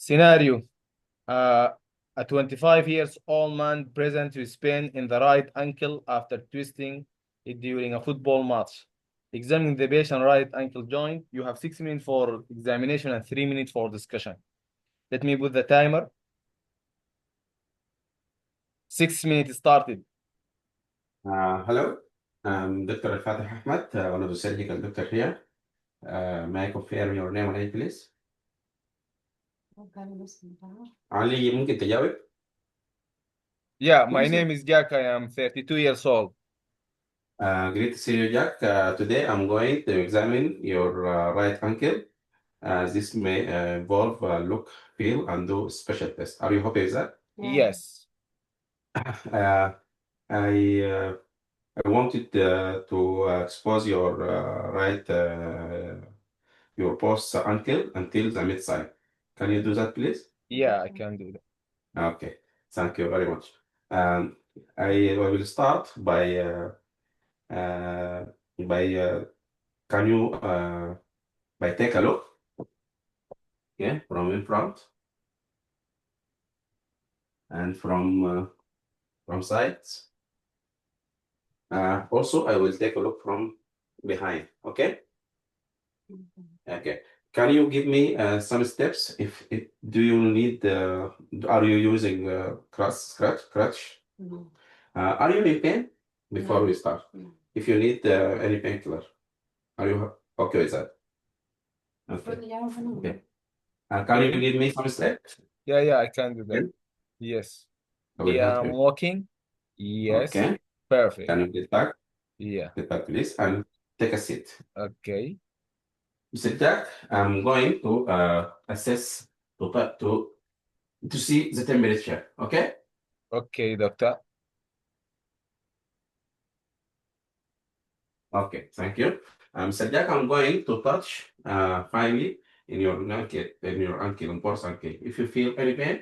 Scenario. Uh, a 25 years old man presents with pain in the right ankle after twisting it during a football match. Examine the patient right ankle joint. You have 6 minutes for examination and 3 minutes for discussion. Let me put the timer. 6 minutes started. Hello, I'm Dr. Fatih Ahmed, one of the surgical doctor here. May I confirm your name and age, please? علي ممكن تجاوب؟ Yeah, my كويس. name is Jack. I am 32 years old. Great to see you, Jack. Today I'm going to examine your right ankle. This may involve look, feel, and do special test. Are you happy with that? Yes. Uh, I uh, I wanted to expose your your post ankle until the midside. Can you do that, please? Yeah, I can do that. Okay, thank you very much. Um, I will start uh, by can you by take a look, yeah, from in front and from sides. Also, I will take a look from behind. Okay. Okay. Can you give me some steps? If do you need? Are you using crutch? Are you in pain before we start? If you need any painkiller, are you okay with that? Okay. Okay. Can you Okay. give me some steps? Yeah, I can do that. Okay. Yes. I will Yeah, help I'm you. walking. Yes. Okay. Perfect. Can you get back? Yeah. Get back, please, and take a seat. Okay. Mr. Jack, I'm going to assess to see the temperature. Okay. Okay, doctor. Okay. Thank you. Mr. Jack, I'm going to touch finally in your ankle, and both ankle. If you feel any pain,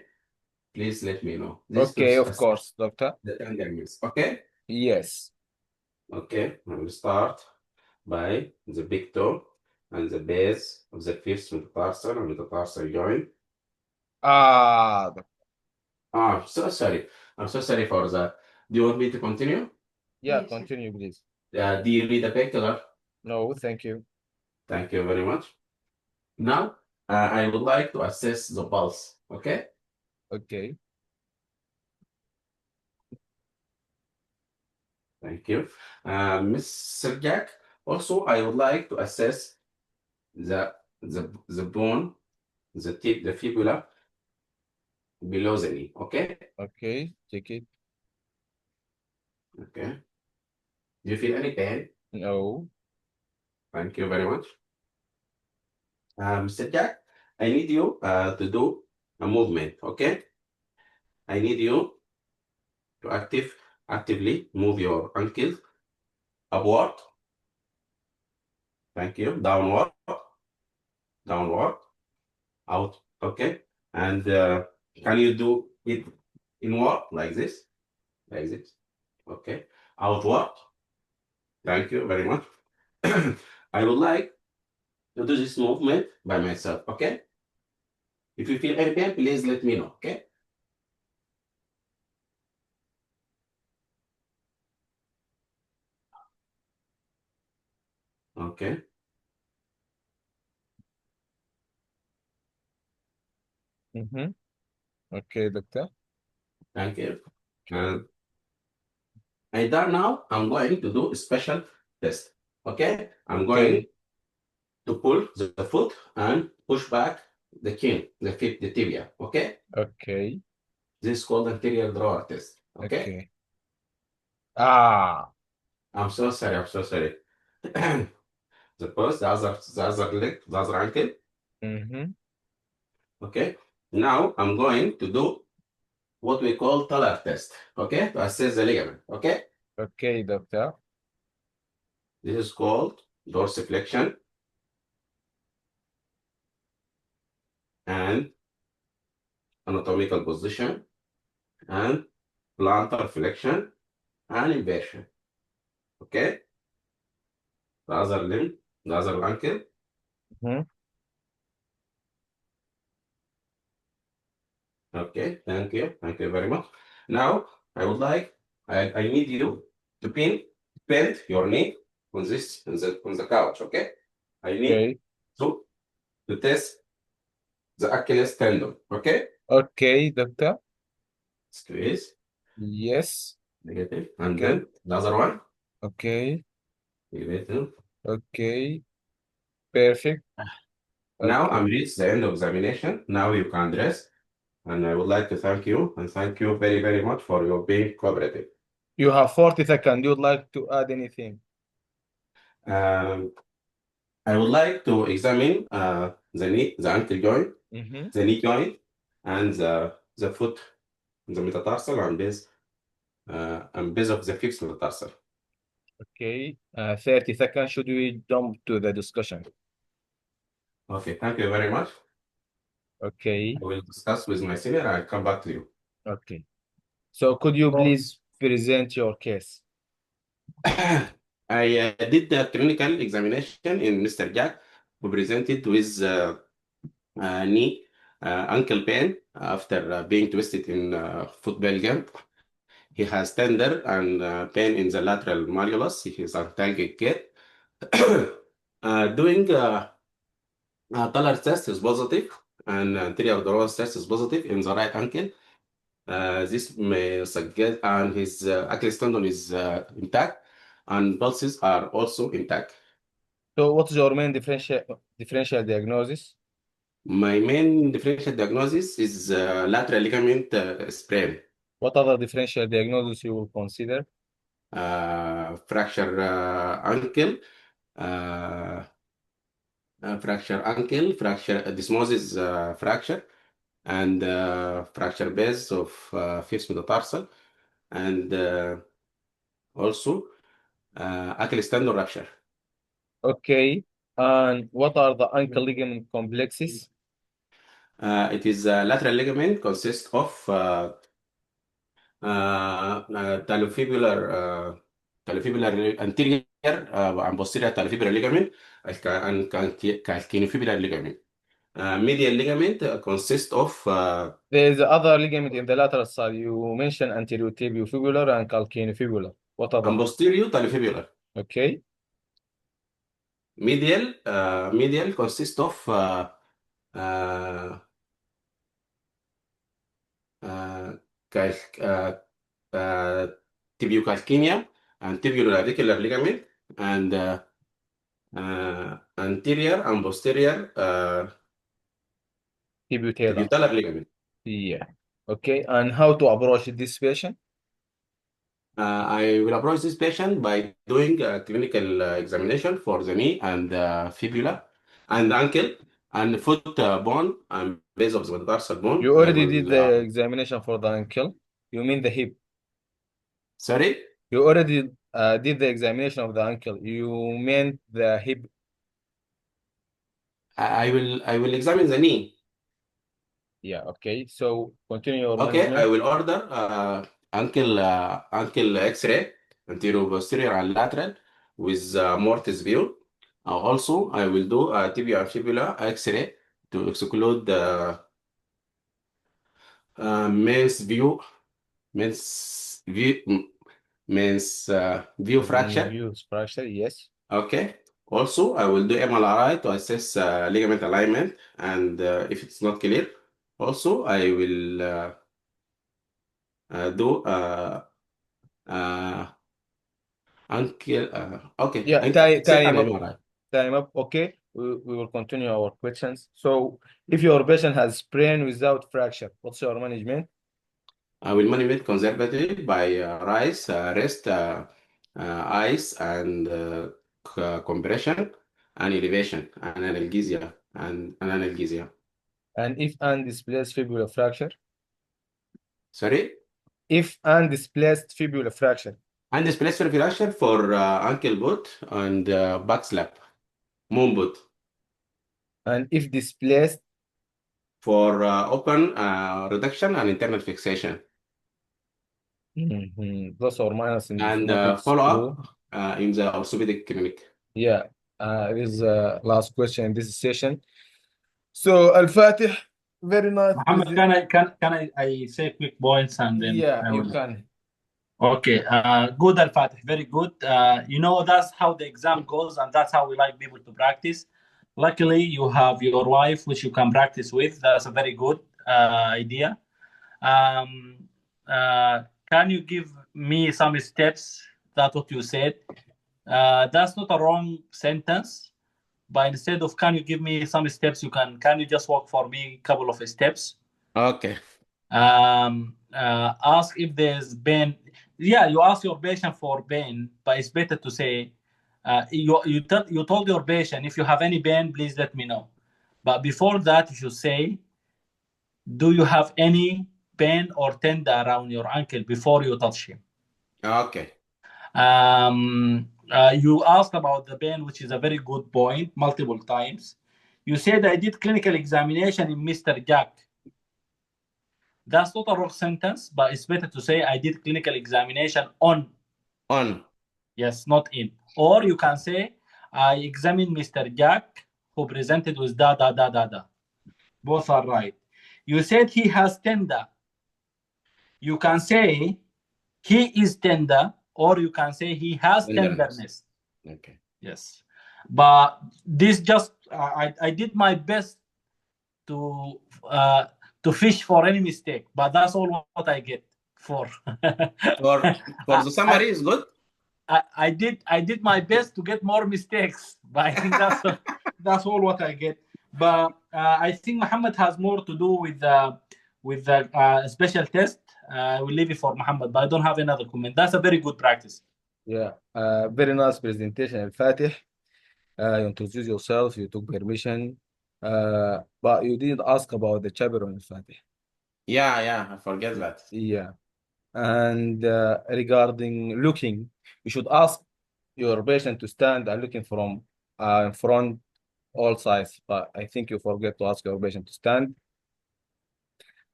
please let me know. This Okay, is of course, doctor. the tenderness. Okay. Yes. Okay. I will start by the big toe and the base of the fifth metatarsal and metatarsal joint. Ah, I'm so sorry. I'm so sorry for that. Do you want me to continue? yeah, continue, please. Do you need a painkiller? No, thank you. Thank you very much. Now, I would like to assess the pulse. Okay. Okay. Thank you. Mr. Jack, also, I would like to assess the bone, the tip, the fibula below the knee. Okay. Okay, take it. Okay. Do you feel any pain? No. Thank you very much. Mr. Jack, I need you to do a movement, okay? I need you to actively move your ankle upward. Thank you. Downward, out, okay? And can you do it inward like this, okay? Outward. Thank you very much. I would like to do this movement by myself, okay? If you feel any pain, please let me know, okay? Okay. Mm-hmm. Okay, doctor. Thank you. Okay. And now I'm going to do a special test. Okay? I'm going Okay. to pull the foot and push back the kin, the tibia. Okay? Okay. This is called anterior drawer test. Okay? Okay. Ah. I'm so sorry. I'm so sorry. The other leg, the other ankle. Mm-hmm. Okay? Now I'm going to do what we call talar test. Okay? To assess the ligament. Okay? Okay, doctor. This is called dorsiflexion and anatomical position and plantar flexion and inversion. Okay? The other limb, the other ankle. Mm-hmm. Okay, thank you very much. Now, I would like, I need you to bend your knee on this, on the couch, okay? I need Okay. to, to test the Achilles tendon, okay? Okay, doctor. Squeeze, Yes. negative, and Okay. then the other one, Okay. negative. Okay. Perfect. Now Okay. I'm reached the end of examination. Now you can dress, and I would like to thank you and thank you very, very much for your being cooperative. You have 40 seconds. You'd like to add anything? Um, I would like to examine the knee, the ankle joint, Mm-hmm. the knee joint, and the foot, the metatarsal and base of the fixed metatarsal. Okay. 30 seconds. Should we jump to the discussion? Okay, thank you very much. Okay. I will discuss with my senior and I'll come back to you. Okay. So could you Oh. please present your case? I did the clinical examination in Mr. Jack, who presented with knee, ankle pain after being twisted in football game. He has tender and pain in the lateral malleolus. He is untangled gait. Doing color test is positive, and anterior abdominis test is positive in the right ankle. This may suggest, and his Achilles tendon is intact, and pulses are also intact. So what is your main differential diagnosis? My main differential diagnosis is lateral ligament sprain, What other differential diagnosis you will consider? fracture ankle, uh, fracture ankle, fracture dysmosis fracture, and fracture base of fifth metatarsal, and also Achilles tendon rupture. Okay. And what are the ankle ligament complexes? It is lateral ligament consists of talofibular anterior and posterior talofibular ligament and calcaneofibular ligament. Medial ligament consists of There is other ligament in the lateral side. You mentioned anterior tibiofibular and calcaneofibular. What and other? posterior talofibular. Okay. Medial consists of uh, uh, cal, uh, uh, tibiocalcaneum and tibioradicular ligament and anterior and posterior Tibutalar. tibutalar ligament. Yeah. Okay. And how to approach this patient? I will approach this patient by doing a clinical examination for the knee and fibula and ankle and foot bone and base of the metatarsal bone. You I already did will, the examination for the ankle. You mean the hip. sorry, You already did the examination of the ankle. You meant the hip. I will examine the knee. Yeah. Okay. So continue your Okay, I management. will order ankle X-ray, anterior, posterior, and lateral with mortis view. Also, I will do a tibia and fibula X-ray to exclude the men's view, men's view, view fracture. Views fracture. Yes. Okay. Also, I will do MRI to assess ligament alignment, and if it's not clear, also I will do uh, uncle. Okay, Yeah. except Time an up. MRI. Time up. Okay. We will continue our questions. So if your patient has sprain without fracture, what's your management? I will manipulate conservatively by rest, ice, and compression, and elevation, and analgesia, and an analgesia. And if undisplaced fibula fracture? Sorry? If undisplaced fibula fracture. And this place fracture for ankle boot and back slap, moon boot. And if displaced, For open reduction and internal fixation. plus or minus in And dysmotic follow screw. up in the orthopedic clinic. Yeah. It is last question in this session. So Al-Fatih. Very nice Muhammad, present. can I say quick points and then Yeah, I you will. can. Okay, good Al Fatih, very good. That's how the exam goes, and that's how we like people to practice. Luckily, you have your wife, which you can practice with. That's a very good idea. Um, uh, can you give me some steps? That's what you said. That's not a wrong sentence, but instead of can you give me some steps, can you just walk for me a couple of steps? Okay. Ask if there's pain. Yeah, you ask your patient for pain, but it's better to say you told your patient if you have any pain, please let me know. But before that, you should say, do you have any pain or tender around your ankle before you touch him? Okay. You asked about the pain, which is a very good point, multiple times. You said I did clinical examination in Mr. Jack. That's not a wrong sentence, but it's better to say I did clinical examination on. On. Yes, not in. Or you can say I examined Mr. Jack who presented with da da da da da. Both are right. You said he has tender. You can say he is tender, or you can say he has Tenderness. tenderness. Okay. Yes. But this just I did my best to uh, to fish for any mistake, but that's all what I get for. For I, the I, summary is good. I did my best to get more mistakes, but I think that's all what I get. But I think Muhammad has more to do with the special test. I will leave it for Muhammad, but I don't have another comment. That's a very good practice. Yeah, very nice presentation, Al-Fatih. You introduced yourself, you took permission, but you didn't ask about the chaperone, Al-Fatih. Yeah, I forget that. Yeah, and regarding looking, you should ask your patient to stand and looking from in front all sides, but I think you forget to ask your patient to stand.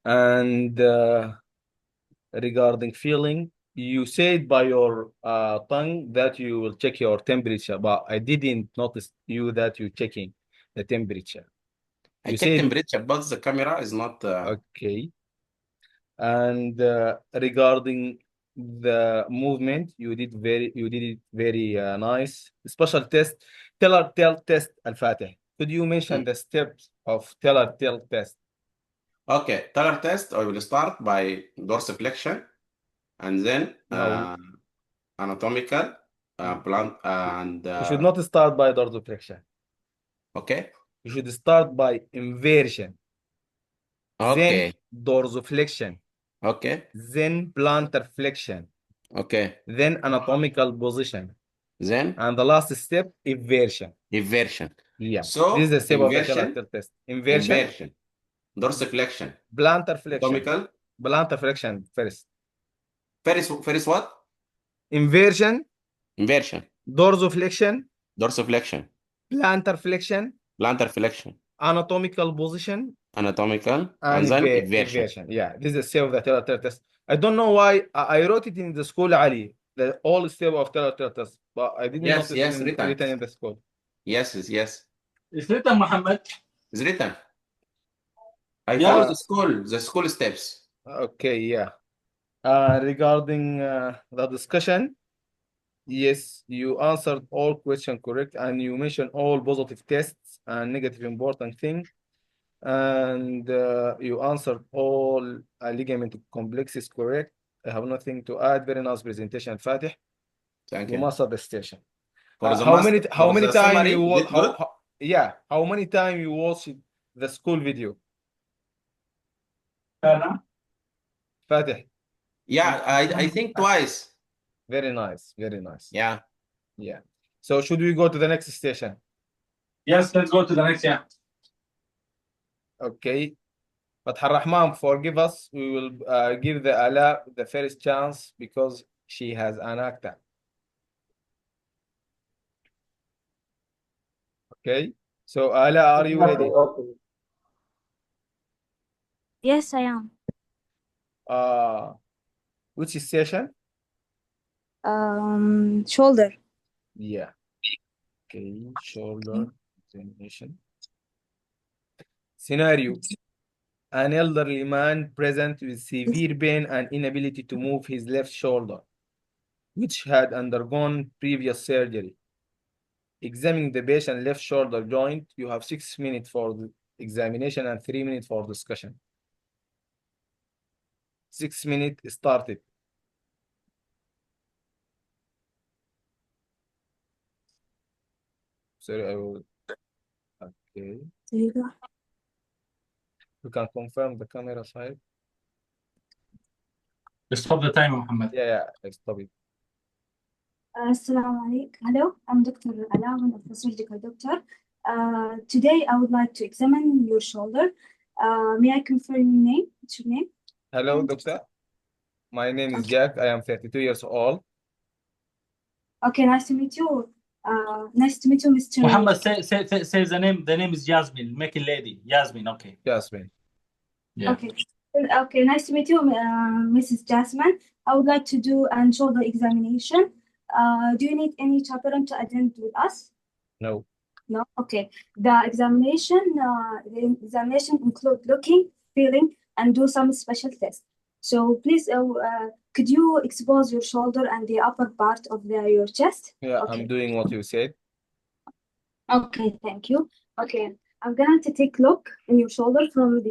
And regarding feeling, you said by your tongue that you will check your temperature, but I didn't notice you that you checking the temperature. I You check said temperature, but the camera is not. okay. And regarding the movement, you did it very nice. Special test, tell test, Al-Fatih. Could you mention Mm. the steps of tell test? Okay, color test. I will start by dorsiflexion and then No, anatomical plant and you should not start by dorsiflexion. okay, You should start by inversion, then okay, dorsiflexion, okay, then plantar flexion, okay. then anatomical position, Then and the last step, inversion. inversion. Yeah, this is So the step of the inversion, tell test. Inversion, inversion, dorsiflexion, plantar flexion, anatomical. plantar flexion first. First what? Inversion, Inversion, dorsiflexion, dorsiflexion, plantar flexion, plantar flexion, anatomical position, anatomical, and and then inversion. inversion. Yeah, this is the step of the tell test. I don't know why I wrote it in the school, Ali, the all step of tell test, but I didn't Yes, notice it yes, in written. written in the school. Yes. It's written, Muhammad. It's written. I follow Yeah. the school steps. Okay, yeah. Regarding the discussion, yes, you answered all questions correct, and you mentioned all positive tests and negative important thing, and you answered all ligament complexes correct. I have nothing to add. Very nice presentation, Fatih. Thank You you. mastered the station. For the How many master, how for many the time you summary, is it good? yeah, how many time you watched the school video, Fatih? Yeah, I think twice. Very nice, very nice. Yeah. Yeah. So should we go to the next station? Yes, let's go to the next. Yeah. Okay. But Rahman, forgive us. We will give the Ala the first chance because she has an actor. Okay. So Ala, are you ready? Yes, I am. Uh, which station? Shoulder. Yeah. Okay. Shoulder examination. Scenario. An elderly man present with severe pain and inability to move his left shoulder, which had undergone previous surgery. Examining the patient left shoulder joint. You have 6 minutes for the examination and 3 minutes for discussion. 6 minutes started. Sorry, I will. Okay. There you go. You can confirm the camera side. Stop the time, Muhammad. Yeah, I stop it. Assalamu alaikum. Hello, I'm Dr. Ala, one of the surgical doctor. Today I would like to examine your shoulder. May I confirm your name? What's your name? Hello, doctor. My name is Jack. I am 32 years old. Okay, nice to meet you. Nice to meet you, Mr. Muhammad, say the name. The name is Jasmine. Make it lady. Jasmine. Okay. Jasmine. Yeah. Okay. Okay, nice to meet you, Mrs. Jasmine. I would like to do a shoulder examination. Do you need any chaperone to attend with us? No. No? Okay. The examination include looking, feeling, and do some special tests. So please, could you expose your shoulder and the upper part of your chest? Yeah, Okay. I'm doing what you said. Okay, thank you. Okay, I'm going to take a look in your shoulder from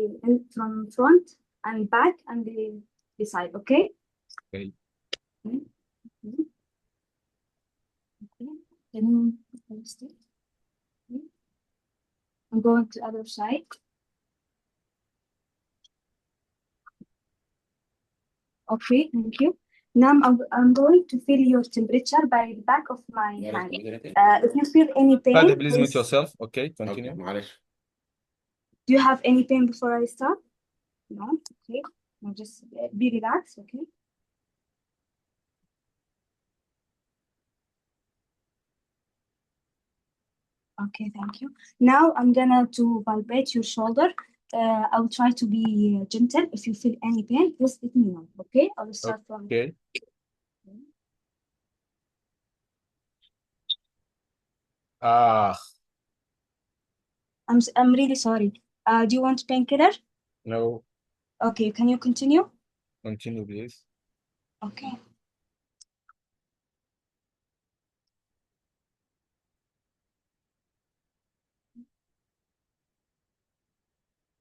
front and back and the side. Okay. Okay. Okay. Okay. Can you stay? Okay. I'm going to other side. Okay, thank you. Now I'm going to feel your temperature by the back of my hand. If you feel any pain, Father, please mute please- yourself. Okay, continue. معلش. Do you have any pain before I start? No? Okay. Now just be relaxed, okay? Okay, thank you. Now I'm gonna to palpate your shoulder. I'll try to be gentle. If you feel any pain, just let me know, okay? I'll start from Okay. Ah, I'm really sorry. Do you want painkiller? no. Okay, can you continue? Continue, please. Okay.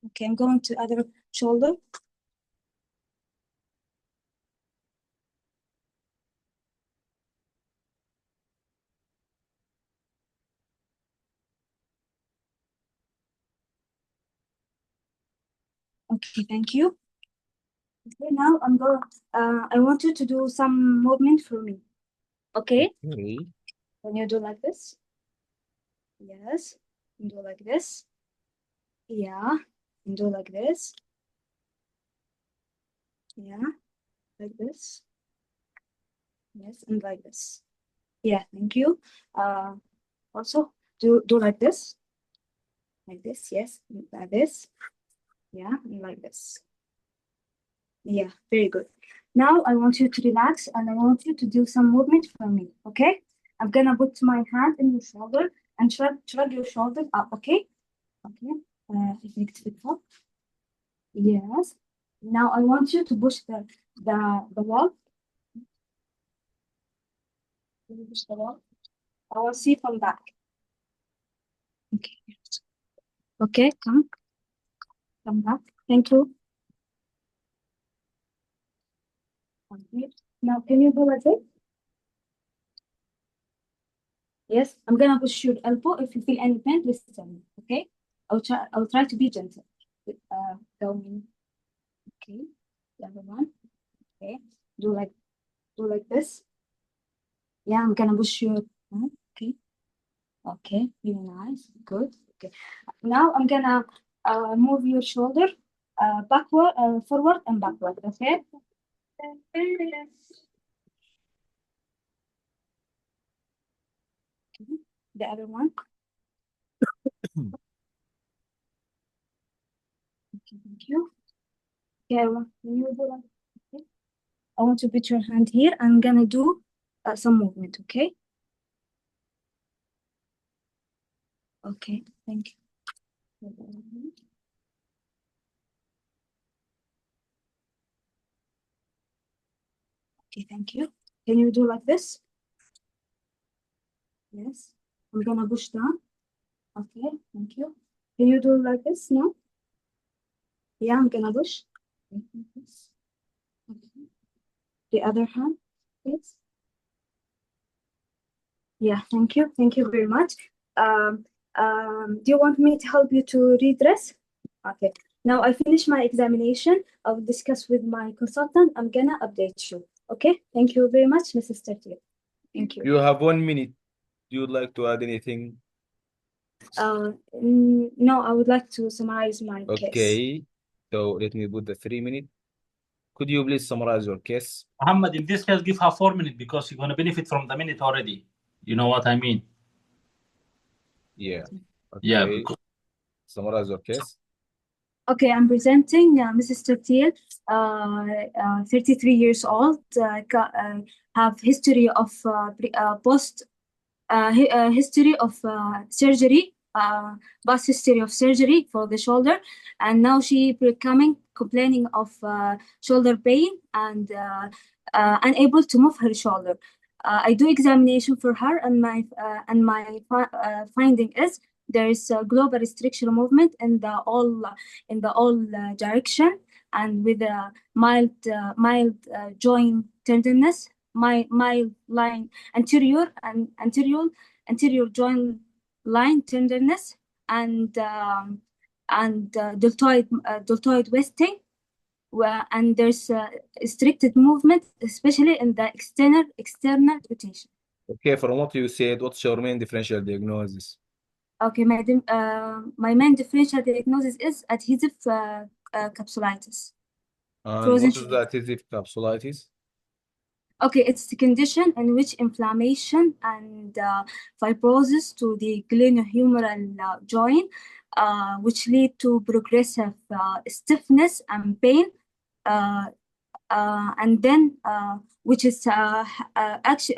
Okay, I'm going to other shoulder. Okay, thank you. Okay, now I'm going. I want you to do some movement for me. Okay? Okay. Can you do like this? Yes. And do like this. Yeah. And do like this. Yeah. Like this. Yes, and like this. Yeah, thank you. Also do like this. Like this, yes. Like this. Yeah, and like this. Yeah, very good. Now I want you to relax and I want you to do some movement for me, okay? I'm gonna put my hand in your shoulder and shrug your shoulder up, okay? Okay. Lift it up. Yes. Now I want you to push the wall. Push the wall. I will see from back. Okay. Okay, come back. Thank you. Okay. Now can you do like this? Yes, I'm gonna push your elbow. If you feel any pain, please tell me. Okay. I'll try to be gentle. Going. Okay. The other one. Okay. Do like this. Yeah, I'm gonna push your okay. Okay, really nice. Good. Okay. Now I'm gonna move your shoulder backward, forward and backward. Okay. Okay. The other one. Okay, thank you. Okay, okay. I want to put your hand here. I'm gonna do some movement. Okay. Okay, thank you. Okay, thank you. Can you do like this? Yes. I'm gonna push down. Okay, thank you. Can you do like this now? Yeah, I'm gonna push. Okay. The other hand, please. Yeah, thank you. Thank you very much. Do you want me to help you to redress? Okay. Now I finish my examination. I will discuss with my consultant. I'm gonna update you. Okay. Thank you very much, Mrs. Tertier. Thank you. You have 1 minute. Do you like to add anything? No, I would like to summarize my case. Okay. So let me put the 3 minute. Could you please summarize your case? Muhammad, in this case, give her 4 minutes because you're going to benefit from the minute already. You know what I mean? Yeah. Yeah, Okay. because Summarize your case. Okay, I'm presenting Mrs. Tertier, 33 years old, have history of history of surgery, past history of surgery for the shoulder, and now she becoming complaining of shoulder pain and unable to move her shoulder. I do examination for her, and my finding is there is a global restriction movement in the all direction, and with a mild joint tenderness, mild line anterior joint line tenderness, and deltoid wasting, and there's restricted movement, especially in the external rotation. Okay, from what you said, what's your main differential diagnosis? Okay, my main differential diagnosis is adhesive capsulitis. And Frozen what is the shoulder. adhesive capsulitis? Okay, it's the condition in which inflammation and fibrosis to the glenohumeral joint, which lead to progressive stiffness and pain, and then which is actually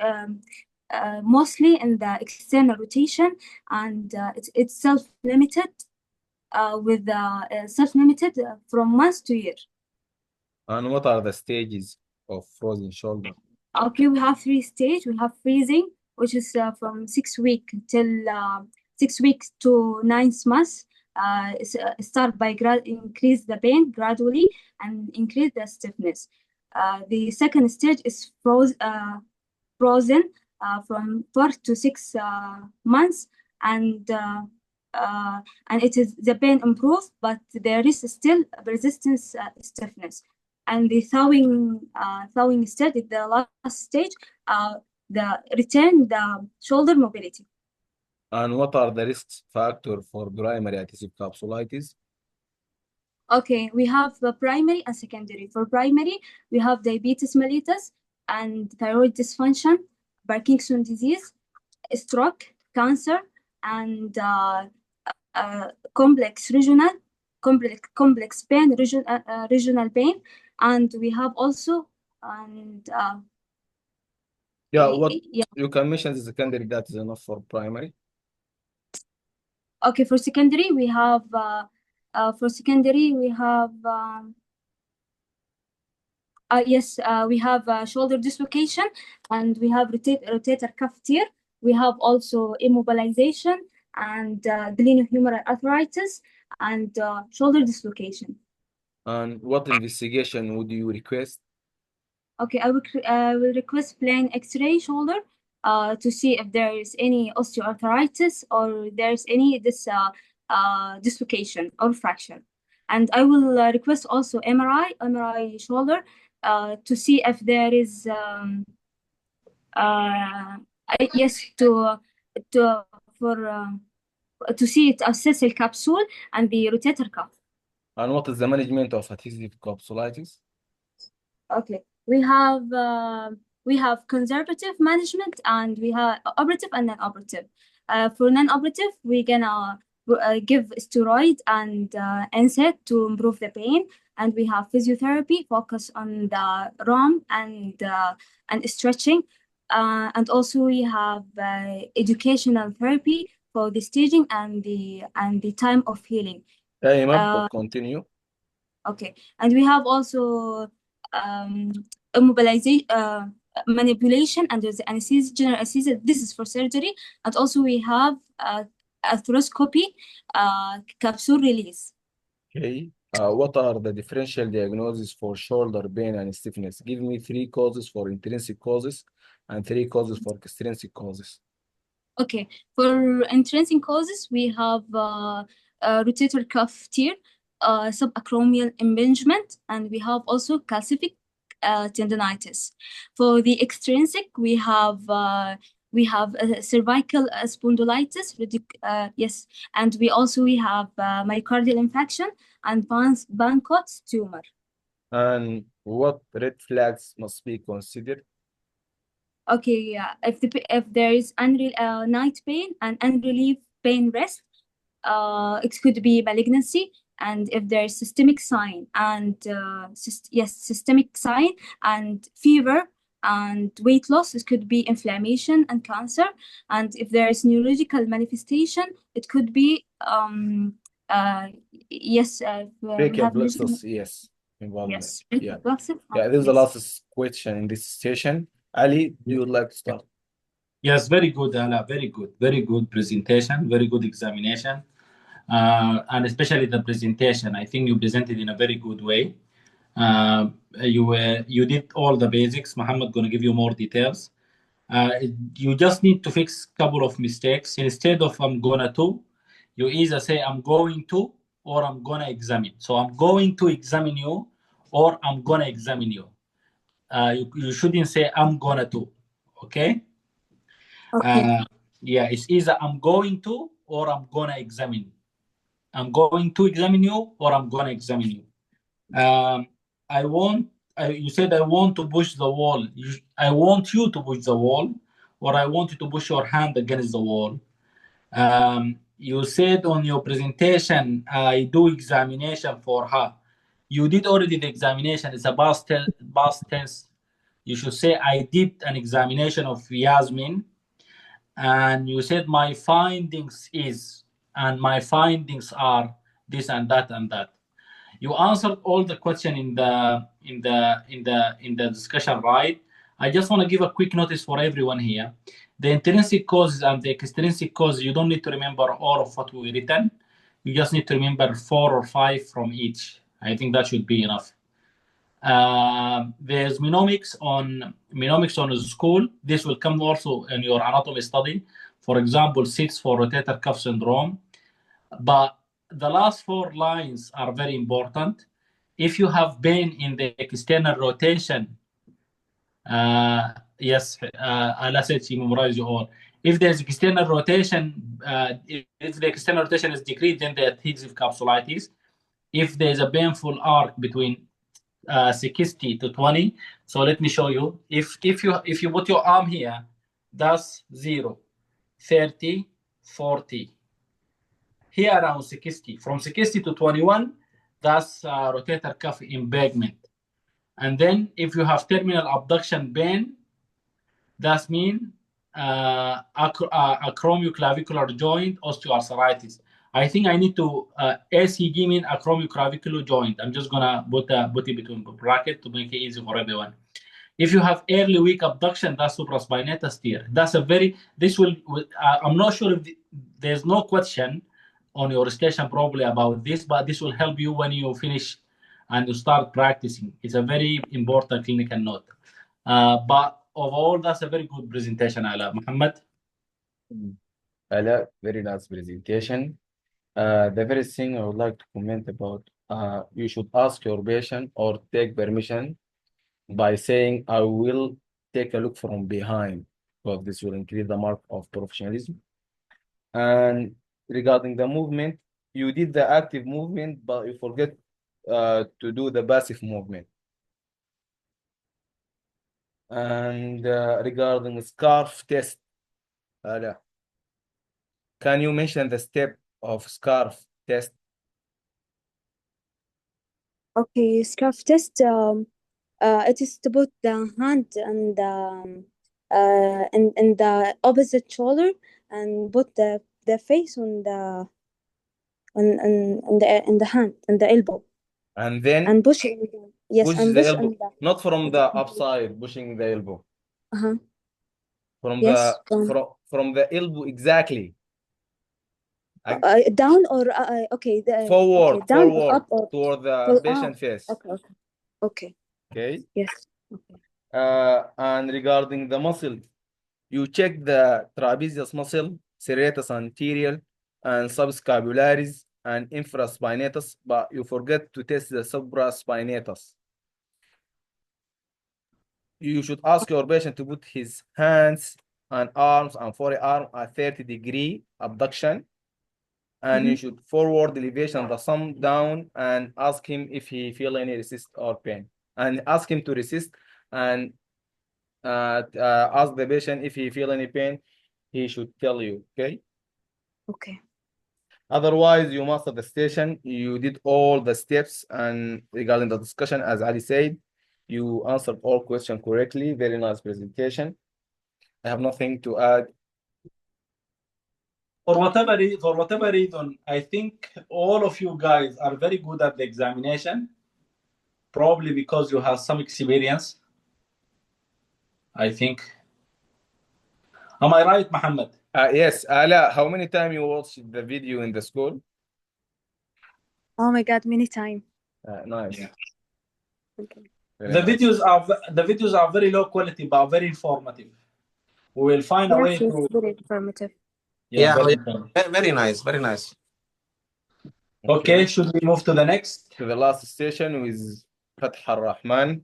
mostly in the external rotation, and it's self-limited with self-limited from months to year. And what are the stages of frozen shoulder? Okay, we have 3 stages. We have freezing, which is from 6 weeks till 6 weeks to 9 months. Start by increase the pain gradually and increase the stiffness. The second stage is frozen from 4 to 6 months, and it is the pain improves, but there is still persistence stiffness. And the thawing stage is the last stage, the return the shoulder mobility. And what are the risk factors for primary adhesive capsulitis? Okay, we have the primary and secondary. For primary, we have diabetes mellitus and thyroid dysfunction, Parkinson's disease, stroke, cancer, and complex pain, regional pain, and we have also Yeah, what yeah. you can mention the secondary, that is enough for primary. Okay, for secondary we have yes, we have shoulder dislocation, and we have rotator cuff tear. We have also immobilization and glenohumeral arthritis and shoulder dislocation. And what investigation would you request? Okay, I will request plain X-ray shoulder to see if there is any osteoarthritis or there's any dislocation or fracture. And I will request also MRI shoulder to see if there is yes, to see it assess the capsule and the rotator cuff. And what is the management of adhesive capsulitis? Okay, we have conservative management, and we have operative and non-operative. For non-operative, we're gonna give steroid and NSAID to improve the pain, and we have physiotherapy focus on the ROM and stretching, and also we have educational therapy for the staging and the time of healing. Hey, ma'am, continue. Okay, and we have also immobilization, manipulation under the anesthesia, general anesthesia. This is for surgery. And also we have arthroscopy, capsule release. Okay. What are the differential diagnoses for shoulder pain and stiffness? Give me 3 causes for intrinsic causes and 3 causes for extrinsic causes. Okay, for intrinsic causes, we have rotator cuff tear, subacromial impingement, and we have also calcific tendonitis. For the extrinsic, we have cervical spondylitis, yes, and we have myocardial infarction and Bankot's tumor. And what red flags must be considered? Okay, yeah. If there is night pain and unrelieved pain rest, it could be malignancy. And if there is systemic sign and systemic sign and fever and weight loss, it could be inflammation and cancer. And if there is neurological manifestation, it could be yes, we have Plexus, yes, involvement. yes, Yeah. reflexive, Yeah, this is the yes. last question in this session. Ali, do you would like to start? Yes, very good, Ala. Very good presentation. Very good examination. And especially the presentation. I think you presented in a very good way. You did all the basics. Muhammad gonna give you more details. You just need to fix a couple of mistakes. Instead of I'm gonna to, you either say I'm going to or I'm gonna examine. So I'm going to examine you or I'm gonna examine you. You shouldn't say I'm gonna to. Okay? Okay. Yeah, it's either I'm going to or I'm gonna examine. I'm going to examine you or I'm gonna examine you. I want. You said I want to push the wall. I want you to push the wall, or I want you to push your hand against the wall. You said on your presentation, I do examination for her. You did already the examination. It's a past tense. You should say I did an examination of Yasmin, and you said my findings is, and my findings are this and that and that. You answered all the question in the discussion, right? I just want to give a quick notice for everyone here. The intrinsic causes and the extrinsic causes, you don't need to remember all of what we written. You just need to remember 4 or 5 from each. I think that should be enough. There's mnemonics on the school. This will come also in your anatomy study. For example, 6 for rotator cuff syndrome. But the last 4 lines are very important. If you have pain in the external rotation, yes, I'll say you memorize you all. If there's external rotation, if the external rotation is decreased, then the adhesive capsulitis. If there's a painful arc between 60 to 20, so let me show you. If you put your arm here, that's 0, 30, 40. Here around 60. From 60 to 21, that's rotator cuff impingement. And then if you have terminal abduction pain, that means acromioclavicular joint osteoarthritis. I think I need to ACG mean acromioclavicular joint. I'm just gonna put it between bracket to make it easy for everyone. If you have early weak abduction, that's supraspinatus tear. That's a very, this will, I'm not sure if there's no question on your station probably about this, but this will help you when you finish and you start practicing. It's a very important clinical note. But overall, that's a very good presentation, Ala. Muhammad? Ala, very nice presentation. The first thing I would like to comment about, you should ask your patient or take permission by saying, I will take a look from behind, because this will increase the mark of professionalism. And regarding the movement, you did the active movement, but you forget to do the passive movement. And regarding scarf test, Ala, can you mention the step of scarf test? Okay, scarf test. It is to put the hand and in the opposite shoulder and put the face on the on the hand and the elbow And then and push it. Yes, Push and the this elbow, and that. not from the upside, pushing the elbow. Uh-huh. From Yes. from the elbow exactly. Down or okay, Forward, okay, down or forward up or toward the patient face. okay, okay, okay. Okay. Yes. Okay. And regarding the muscle, you check the trapezius muscle, serratus anterior, and subscapularis and infraspinatus, but you forget to test the supraspinatus. You should ask your patient to put his hands and arms and forearm at 30-degree abduction, and you should forward elevation the thumb down and ask him if he feel any resist or pain, and ask him to resist, and ask the patient if he feel any pain. He should tell you. Okay. Okay. Otherwise, you master the station. You did all the steps, and regarding the discussion, as Ali said, you answered all questions correctly. Very nice presentation. I have nothing to add. For whatever reason, I think all of you guys are very good at the examination. Probably because you have some experience. I think. Am I right, Muhammad? Yes, Ala, how many times you watched the video in the school? Oh my God, many times. Nice. Yeah. Okay. Very The nice. videos are very low quality but very informative. We will find a way Yes, to. very informative. Yeah, very yeah, informative. very nice, very nice. Okay, should we move to the next? To the last station with Fath Ar-Rahman,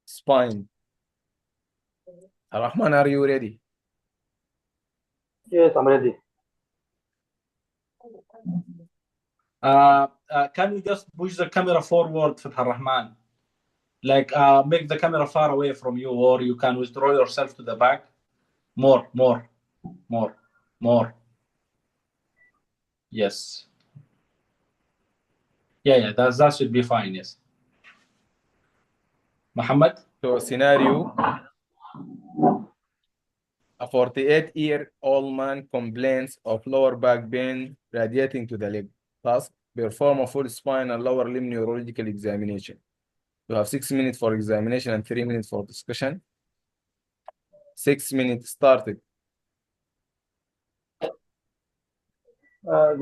spine. Ar-Rahman, are you ready? Yes, I'm ready. Can you just push the camera forward, Fath Rahman? Like make the camera far away from you, or you can withdraw yourself to the back. More. Yes. Yeah, that should be fine. Yes. Muhammad? So scenario, a 48-year-old man complains of lower back pain radiating to the leg. Thus, perform a full spine and lower limb neurological examination. You have 6 minutes for examination and 3 minutes for discussion. 6 minutes started. Good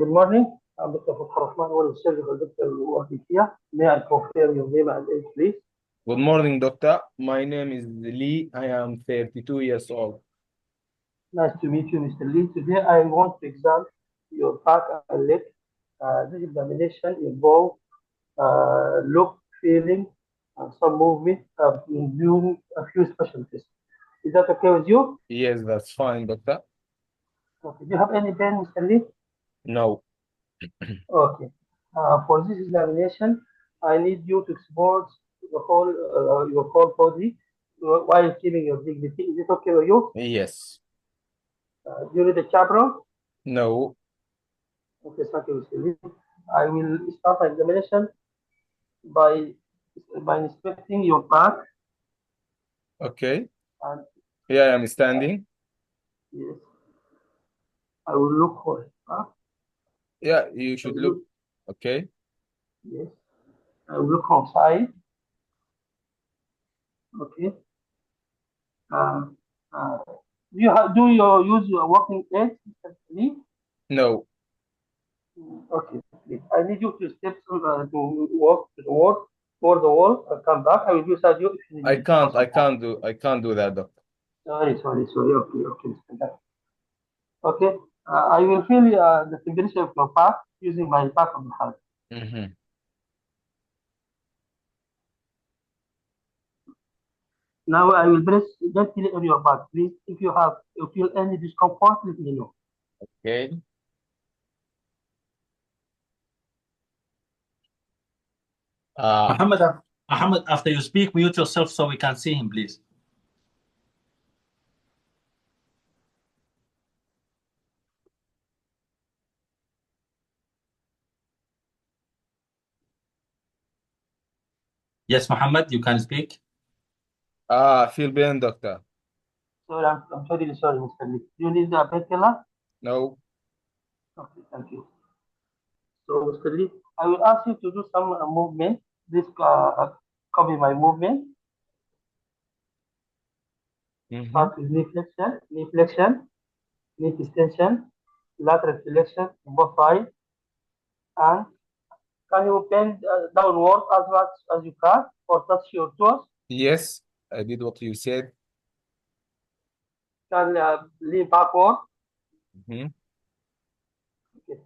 morning. I'm Dr. Fathur Rahman, one of the surgical doctor working here. May I confirm your name and age, please? Good morning, doctor. My name is Lee. I am 32 years old. Nice to meet you, Mr. Lee. Today I want to examine your back and leg. This examination involves look, feeling, and some movement. I've been doing a few special tests. Is that okay with you? Yes, that's fine, doctor. Okay. Do you have any pain, Mr. Lee? No. Okay. For this examination, I need you to expose the whole your whole body while keeping your dignity. Is it okay with you? Yes. Do you need a chaperone? No. Okay, thank you, Mr. Lee. I will start my examination by inspecting your back Okay. and Here I am standing. yes, I will look for it. Yeah, you I should will look. look, Okay. yes, I will look from side. Okay. Uh, uh, do you use your walking aid, Mr. Lee? No. Okay, please. I need you to step to walk to the wall, toward the wall, and come back. I will beside you if you need I me for some time. can't do that, doctor. Sorry. Okay, Mr. Lee. Okay, I will feel the temperature of your back using my back of the hand. Mm-hmm. Now I will press gently on your back. Please, if you feel any discomfort, let me know. Okay. Muhammad, after you speak, mute yourself so we can see him, please. Yes, Muhammad, you can speak. Feel pain, doctor. Sorry, I'm very sorry, Mr. Lee. Do you need a painkiller? No. Okay, thank you. So, Mr. Lee, I will ask you to do some movement This copy my movement. Start with knee flexion, knee extension, lateral flexion on both sides, and can you bend downward as much as you can or touch your toes? Yes, I did what you said. Can lean backward. Mhm. Okay.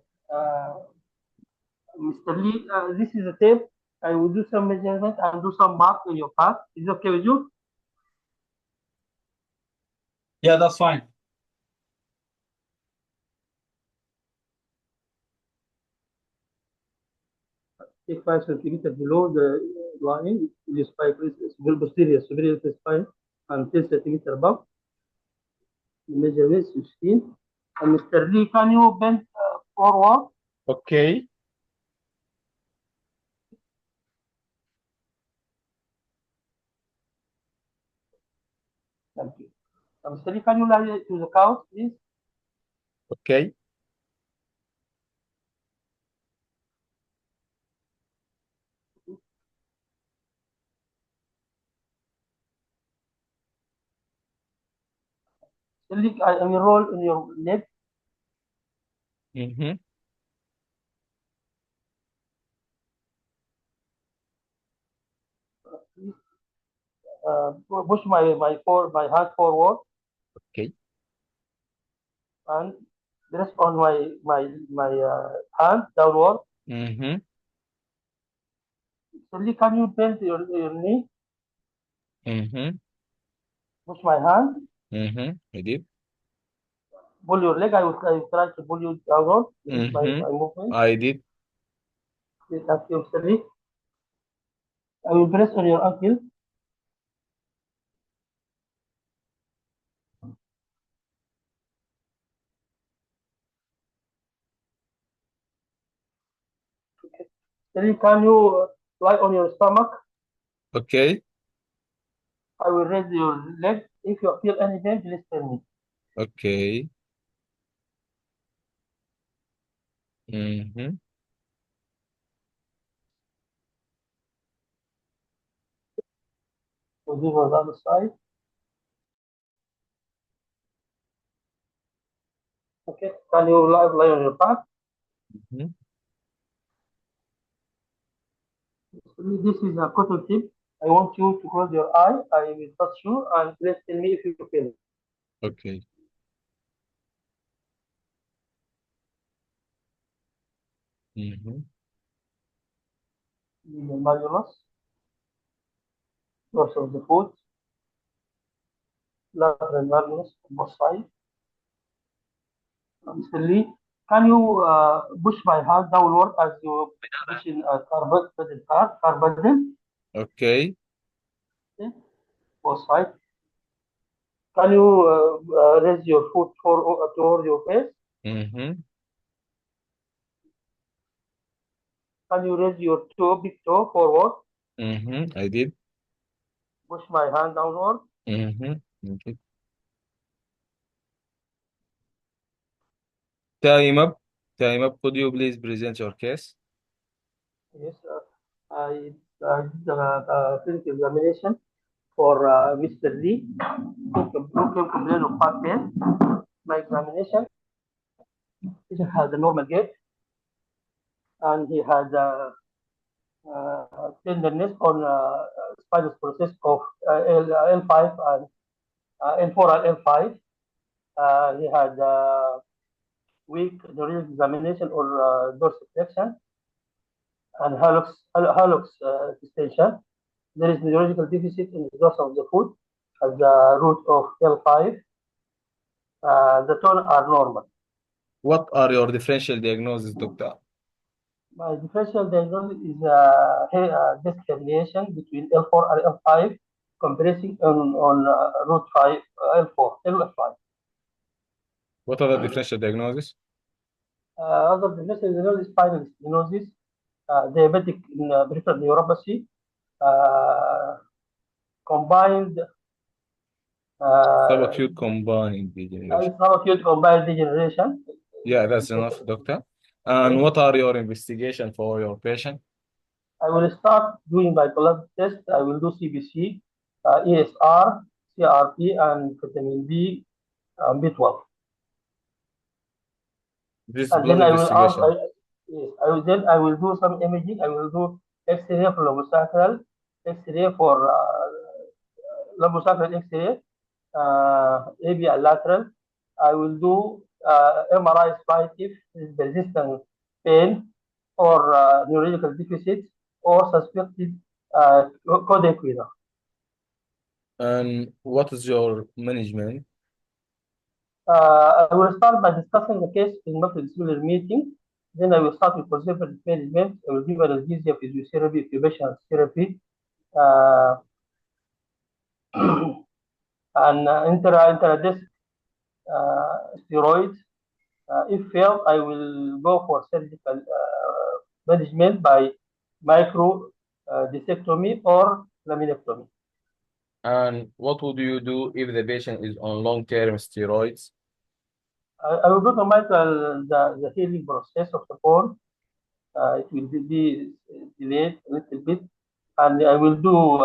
Mr. Lee, this is a tape. I will do some measurement and do some mark on your path. Is it okay with you? Yeah, that's fine. Take 5 centimeters below the line. The spine is posterior, superior spine, and 10 centimeters above. The measurement is 16. And Mr. Lee, can you bend forward? Okay. Thank you. Mr. Lee, can you lie to the couch, please? Okay. Mr. Lee, I will roll on your leg. Mm-hmm. Please push my hand forward Okay. and rest on my hand downward. Mm-hmm. Mr. Lee, can you bend your knee? Mm-hmm. Push my hand. Mm-hmm. I did. Pull your leg. I will try to pull you downward. This is my Mm-hmm. movement. I did. Yes, thank you, Mr. Lee. I will press on your ankle. Mr. Lee, can you lie on your stomach? Okay. I will raise your leg. If you feel any pain, please tell me. Okay. Mm-hmm. So this was the other side. Okay. Can you lie on your back? Mm-hmm. This is a cotton tip. I want you to close your eye. I will touch you and please tell me if you feel it. Okay. Mm-hmm. The malleolus, dorsal of the foot, lateral malleolus on both sides. Mr. Lee, can you push my hand downward as you push in a car pedal? Okay. Okay. Both sides. Can you raise your foot toward your face? Mm-hmm. Can you raise your big toe forward? Mm-hmm. I did. Push my hand downward. Mm-hmm. Okay. Time up. Time up. Could you please present your case? Yes, I did the physical examination for Mr. Lee. Broken complaint of back pain. My examination, he had a normal gait and he had tenderness on spinal process of L5 and L4 and L5. He had weak neuro examination or dorsiflexion and hallux extension. There is neurological deficit in the dorsal of the foot at the root of L5. The tone are normal. What are your differential diagnoses, doctor? My differential diagnosis is disc herniation between L4 and L5, compressing on root 5, L4, L5. What are the differential diagnoses? Other differential diagnosis is spinal stenosis, diabetic peripheral neuropathy, combined Subacute combined degeneration. subacute combined degeneration. Yeah, that's enough, doctor. And what are your investigation for your patient? I will start doing my blood test. I will do CBC, ESR, CRP, and vitamin D, B12. This And then blood I will ask, investigation. yes, I will do some imaging. I will do X-ray for lobosacral, X-ray for lobosacral X-ray, ABL lateral. I will do MRI spine if is persistent pain or neurological deficit or suspected codequina. And what is your management? I will start by discussing the case in multidisciplinary meeting. Then I will start with conservative management. I will give analgesia, physiotherapy, occupational therapy, uh, and intradesk steroids. If failed, I will go for surgical management by micro discectomy or laminectomy. And what would you do if the patient is on long-term steroids? I will document the healing process of the bone. It will be delayed a little bit, and I will do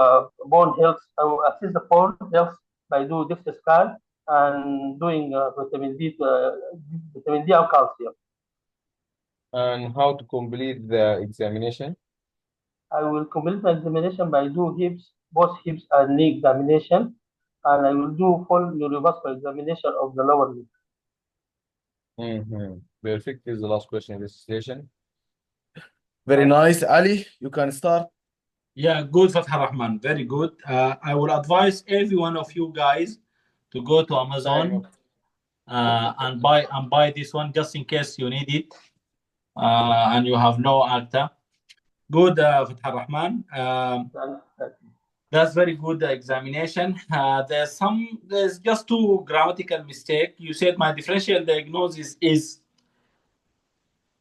bone health. I will assess the bone health by doing DEXA scan and doing vitamin D and calcium. And how to complete the examination? I will complete my examination by do hips, both hips and knee examination, and I will do full neurovascular examination of the lower limb. Perfect. This is the last question in this session. Very nice, Ali. You can start. Yeah, good, Fatah Rahman. Very good. I will advise every one of you guys to go to Amazon and buy this one just in case you need it and you have no acta. Good, Fatah Rahman. That's very good examination. There's just two grammatical mistake. You said my differential diagnosis is,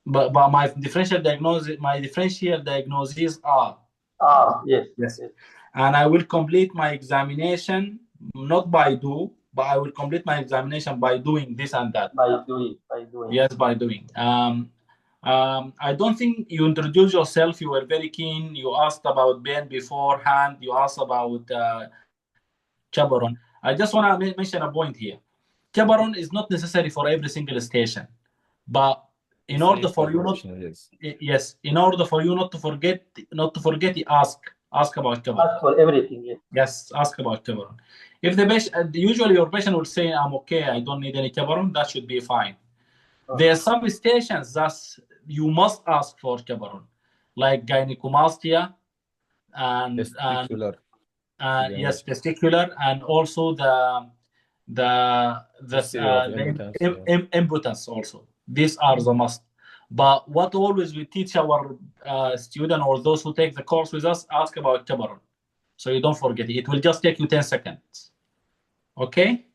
but my differential diagnoses are. Yes. Yes. And I will complete my examination not by do, but I will complete my examination by doing this and that. By doing. Yes, by doing. I don't think you introduced yourself. You were very keen. You asked about Ben beforehand. You asked about Chabaron. I just want to mention a point here. Chabaron is not necessary for every single station, but in order for you not, yes, in order for you not to forget, ask about Chabaron. Ask for everything. Yes. Yes, ask about Chabaron. If the patient, usually your patient will say, "I'm okay. I don't need any Chabaron." That should be fine. There are some stations that you must ask for Chabaron, like gynecomastia and testicular. Yes, testicular, and also the impotence also. These are the must. But what always we teach our student or those who take the course with us, ask about Chabaron. So you don't forget it. It will just take you 10 seconds. Okay?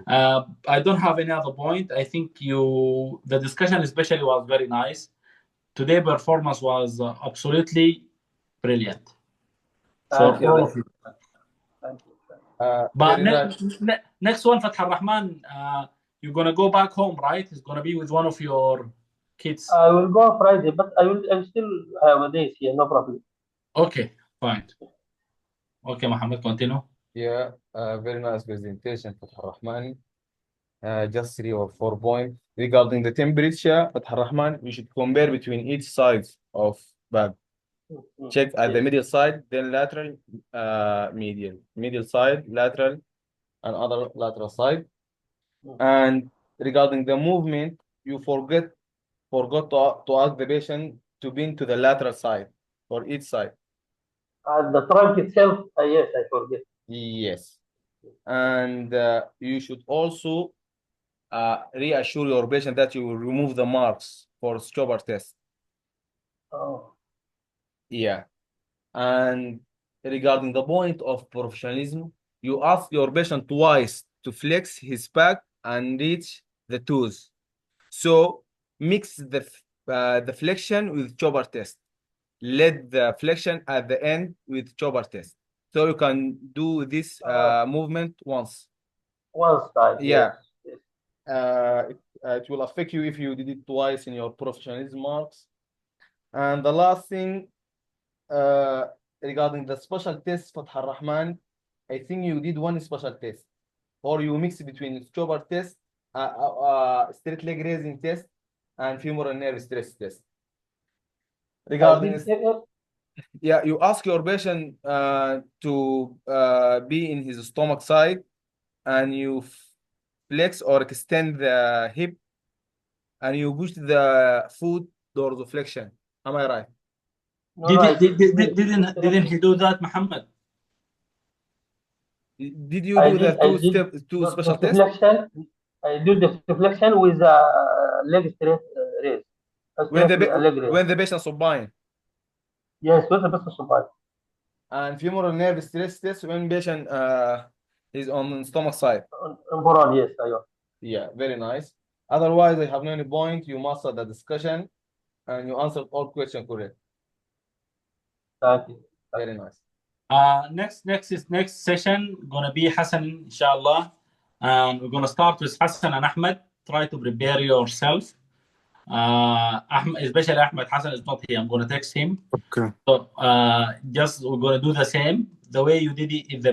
I don't have any other point. I think the discussion especially was very nice. Today performance was absolutely brilliant for all of you. Thank you. But next one, Fatah Rahman, you're going to go back home, right? It's going to be with one of your kids. I will go Friday, but I still have a day here, no problem. Okay, fine. Okay, Mohammed, continue. Yeah, very nice presentation, Fatah Rahman. Just 3 or 4 points. Regarding the temperature, Fatah Rahman, we should compare between each sides of bag. Check at the middle side, then lateral, medial. Medial side, lateral, and other lateral side. And regarding the movement, you forgot to ask the patient to bend to the lateral side for each side. The trunk itself, yes, I forget. Yes. And you should also reassure your patient that you will remove the marks for Stover test. Oh. Yeah. And regarding the point of professionalism, you ask your patient twice to flex his back and reach the toes. So mix the flexion with chopper test. Let the flexion at the end with chopper test. So you can do this movement once. One side. Yeah. Yes. It will affect you if you did it twice in your professionalism marks. And the last thing, uh, regarding the special test, Fath Rahman, I think you did one special test, or you mix between scuba test, straight leg raising test, and femoral nerve stress test. I Regarding did yeah, you ask your patient to be in his stomach side, and you flex or extend the hip, and you push the foot dorsiflexion. Am I right? no, no, I Didn't he do that, Muhammad? Did you do the I did two the special tests? deflection. I do the deflection with a leg straight raise. A When straight leg raise. when the patient supine, Yes, with the best support. and femoral nerve stress test when patient is on stomach side. Overall, yes, I know. Yeah, very nice. Otherwise, I have no any point. You mastered the discussion and you answered all questions correct. Thank you. Very nice. Next session gonna be Hassan, inshallah, and we're gonna start with Hassan and Ahmed. Try to prepare yourself. Ahmed, especially Ahmed. Hassan is not here. I'm gonna text him. Okay. So just we're gonna do the same. The way you did it in the